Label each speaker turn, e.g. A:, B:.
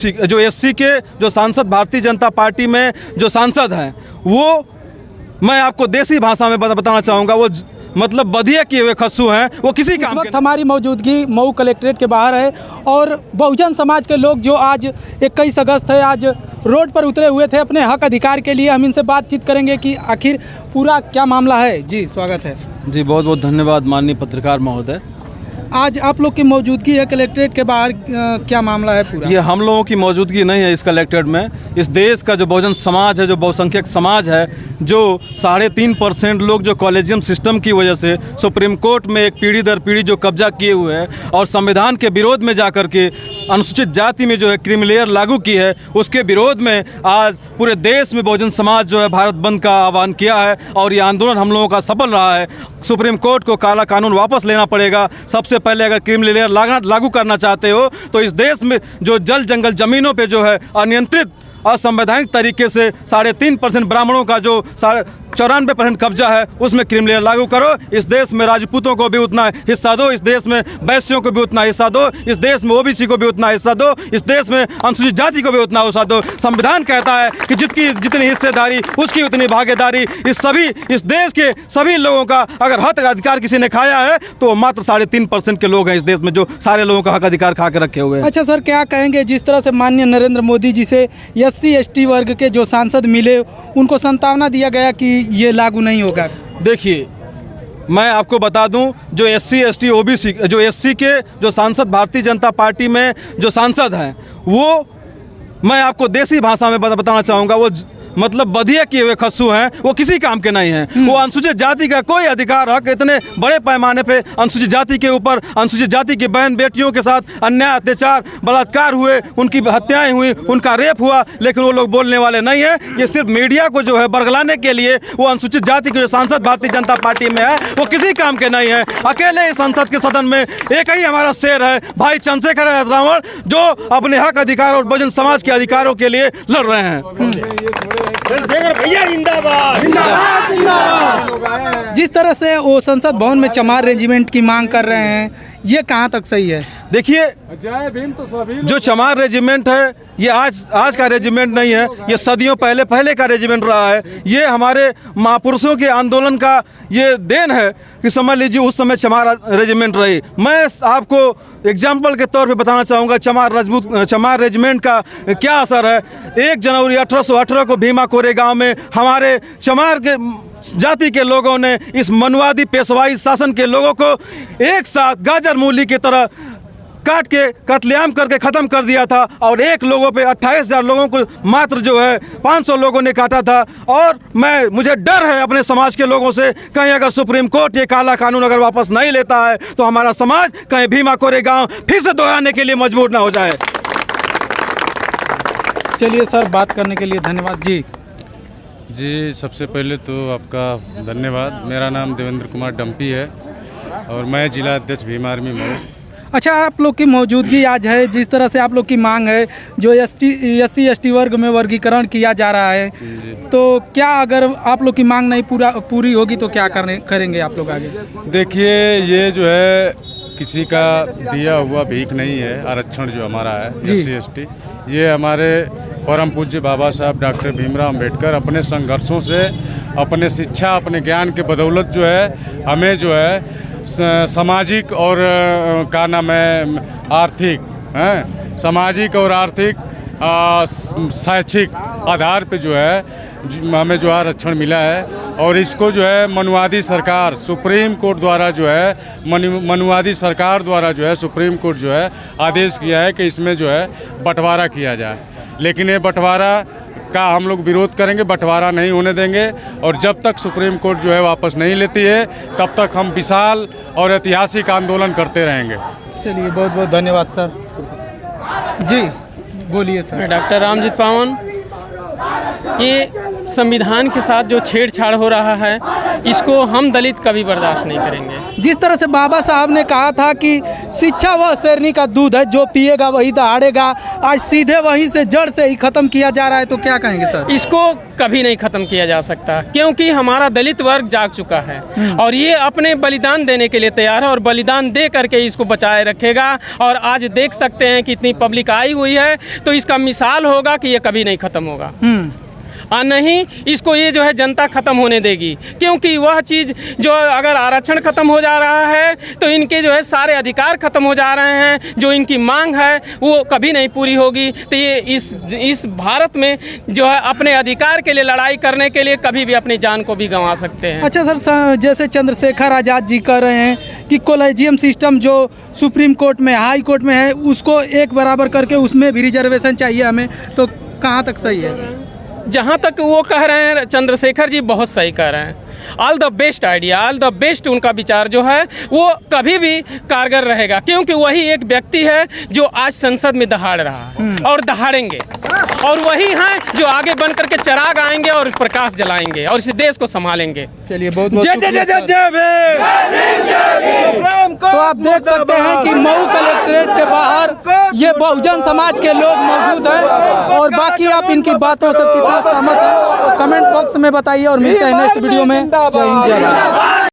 A: जो एससी के जो सांसद भारतीय जनता पार्टी में जो सांसद हैं, वो मैं आपको देसी भाषा में बताना चाहूँगा, वो मतलब बधिया किए हुए खस्सू हैं, वो किसी काम के।
B: इस वक्त हमारी मौजूदगी मऊ कलेक्ट्रेट के बाहर है और बहुजन समाज के लोग जो आज 21 अगस्त है, आज रोड पर उतरे हुए थे अपने हक अधिकार के लिए। हम इनसे बातचीत करेंगे कि आखिर पूरा क्या मामला है। जी स्वागत है।
A: जी बहुत बहुत धन्यवाद माननीय पत्रकार महोदय।
B: आज आप लोग की मौजूदगी है कलेक्ट्रेट के बाहर, क्या मामला है पूरा?
A: ये हम लोगों की मौजूदगी नहीं है इस कलेक्ट्रेट में। इस देश का जो बहुजन समाज है, जो बहुसंख्यक समाज है, जो 3.5% लोग जो कॉलेजियम सिस्टम की वजह से सुप्रीम कोर्ट में एक पीढ़ी दर पीढ़ी जो कब्जा किए हुए हैं और संविधान के विरोध में जाकर के अनुसूचित जाति में जो है क्रीमी लेयर लागू की है, उसके विरोध में आज पूरे देश में बहुजन समाज जो है भारत बंद का आह्वान किया है और ये आंदोलन हम लोगों का सफल रहा है। सुप्रीम कोर्ट को काला कानून वापस लेना पड़ेगा। सबसे पहले अगर क्रीमी लेयर लागू करना चाहते हो तो इस देश में जो जल जंगल जमीनों पे जो है अनियंत्रित असंवैधानिक तरीके से 3.5% ब्राह्मणों का जो 94% कब्जा है, उसमें क्रीमी लेयर लागू करो। इस देश में राजपूतों को भी उतना हिस्सा दो, इस देश में वैश्यों को भी उतना हिस्सा दो, इस देश में ओबीसी को भी उतना हिस्सा दो, इस देश में अनुसूचित जाति को भी उतना हिस्सा दो। संविधान कहता है कि जितनी हिस्सेदारी उसकी उतनी भागीदारी। इस देश के सभी लोगों का अगर हक अधिकार किसी ने खाया है तो मात्र 3.5% के लोग हैं इस देश में जो सारे लोगों का हक अधिकार खा के रखे हुए हैं।
B: अच्छा सर, क्या कहेंगे जिस तरह से माननीय नरेंद्र मोदी जी से SC/ST वर्ग के जो सांसद मिले, उनको संतावना दिया गया कि ये लागू नहीं होगा?
A: देखिए, मैं आपको बता दूं, जो SC/ST OBC जो SC के जो सांसद भारतीय जनता पार्टी में जो सांसद हैं, वो मैं आपको देसी भाषा में बताना चाहूँगा, वो मतलब बधिया किए हुए खस्सू हैं, वो किसी काम के नहीं हैं। वो अनुसूचित जाति का कोई अधिकार हक इतने बड़े पैमाने पे अनुसूचित जाति के ऊपर, अनुसूचित जाति की बहन बेटियों के साथ अन्याय अत्याचार बलात्कार हुए, उनकी हत्याएं हुई, उनका रेप हुआ, लेकिन वो लोग बोलने वाले नहीं हैं। ये सिर्फ मीडिया को जो है बरगलाने के लिए वो अनुसूचित जाति के जो सांसद भारतीय जनता पार्टी में है, वो किसी काम के नहीं है। अकेले इस संसद के सदन में एक ही हमारा शेर है, भाई चंद्रशेखर रावण, जो अपने हक अधिकार और बहुजन समाज के अधिकारों के लिए लड़ रहे हैं।
C: भैया जिंदाबाद जिंदाबाद जिंदाबाद।
B: जिस तरह से वो संसद भवन में चमार रेजिमेंट की मांग कर रहे हैं, ये कहाँ तक सही है?
A: देखिए, जो चमार रेजिमेंट है ये आज का रेजिमेंट नहीं है, ये सदियों पहले का रेजिमेंट रहा है। ये हमारे महापुरुषों के आंदोलन का ये देन है कि समझ लीजिए उस समय चमार रेजिमेंट रही। मैं आपको एग्जाम्पल के तौर पे बताना चाहूँगा चमार रेजिमेंट का क्या असर है। 1 जनवरी 1818 को भीमा कोरेगांव में हमारे चमार के जाति के लोगों ने इस मनुवादी पेशवाई शासन के लोगों को एक साथ गाजर मूली की तरह काट के कत्लेआम करके ख़त्म कर दिया था और एक लोगों पे 28,000 लोगों को मात्र जो है 500 लोगों ने काटा था। और मुझे डर है अपने समाज के लोगों से, कहीं अगर सुप्रीम कोर्ट ये काला कानून अगर वापस नहीं लेता है तो हमारा समाज कहीं भीमा कोरेगांव फिर से दोहराने के लिए मजबूर ना हो जाए।
B: चलिए सर, बात करने के लिए धन्यवाद।
D: जी सबसे पहले तो आपका धन्यवाद। मेरा नाम देवेंद्र कुमार डम्पी है और मैं जिला अध्यक्ष भीम आर्मी मऊ।
B: अच्छा, आप लोग की मौजूदगी आज है, जिस तरह से आप लोग की मांग है, जो SC/ST वर्ग में वर्गीकरण किया जा रहा है, तो क्या अगर आप लोग की मांग नहीं पूरी होगी तो क्या करेंगे आप लोग आगे?
D: देखिए, ये जो है किसी का दिया हुआ भीख नहीं है। आरक्षण जो हमारा है SC/ST, ये हमारे परम पूज्य बाबा साहब डॉक्टर भीमराव अंबेडकर अपने संघर्षों से, अपने शिक्षा, अपने ज्ञान के बदौलत जो है हमें जो है सामाजिक और का नाम है आर्थिक, सामाजिक और आर्थिक शैक्षिक आधार पे जो है हमें जो आरक्षण मिला है। और इसको जो है मनुवादी सरकार सुप्रीम कोर्ट द्वारा जो है मनुवादी सरकार द्वारा जो है सुप्रीम कोर्ट जो है आदेश किया है कि इसमें जो है बंटवारा किया जाए। लेकिन ये बंटवारा का हम लोग विरोध करेंगे, बंटवारा नहीं होने देंगे। और जब तक सुप्रीम कोर्ट जो है वापस नहीं लेती है तब तक हम विशाल और ऐतिहासिक आंदोलन करते रहेंगे।
B: चलिए, बहुत बहुत धन्यवाद सर। जी बोलिए सर।
E: डॉक्टर रामजीत पावन, ये संविधान के साथ जो छेड़छाड़ हो रहा है, इसको हम दलित कभी बर्दाश्त नहीं करेंगे।
B: जिस तरह से बाबा साहब ने कहा था कि शिक्षा वह शेरनी का दूध है, जो पिएगा वही दहाड़ेगा, आज सीधे वहीं से जड़ से ही खत्म किया जा रहा है, तो क्या कहेंगे सर?
E: इसको कभी नहीं खत्म किया जा सकता, क्योंकि हमारा दलित वर्ग जाग चुका है और ये अपने बलिदान देने के लिए तैयार है और बलिदान दे करके इसको बचाए रखेगा। और आज देख सकते हैं कि इतनी पब्लिक आई हुई है, तो इसका मिसाल होगा कि ये कभी नहीं खत्म होगा और नहीं इसको ये जो है जनता खत्म होने देगी, क्योंकि वह चीज़ जो अगर आरक्षण खत्म हो जा रहा है तो इनके जो है सारे अधिकार खत्म हो जा रहे हैं, जो इनकी मांग है वो कभी नहीं पूरी होगी। तो ये इस भारत में जो है अपने अधिकार के लिए लड़ाई करने के लिए कभी भी अपनी जान को भी गंवा सकते हैं।
B: अच्छा सर, जैसे चंद्रशेखर आज़ाद जी कह रहे हैं कि कॉलेजियम सिस्टम जो सुप्रीम कोर्ट में, हाई कोर्ट में है, उसको एक बराबर करके उसमें भी रिजर्वेशन चाहिए हमें, तो कहाँ तक सही है?
E: जहाँ तक वो कह रहे हैं चंद्रशेखर जी बहुत सही कह रहे हैं। All the best idea, all the best उनका विचार जो है वो कभी भी कारगर रहेगा, क्योंकि वही एक व्यक्ति है जो आज संसद में दहाड़ रहा है और दहाड़ेंगे, और वही हैं जो आगे बन करके चिराग आएंगे और प्रकाश जलाएंगे और इस देश को संभालेंगे।
B: चलिए बहुत बहुत तो आप देख सकते हैं कि मऊ कलेक्ट्रेट के बाहर ये बहुजन समाज के लोग मौजूद हैं, और बाकी आप इनकी बातों से कितना सहमत हैं कमेंट बॉक्स में बताइए, और मिलते हैं नेक्स्ट वीडियो में। जय हिंद, जय भारत।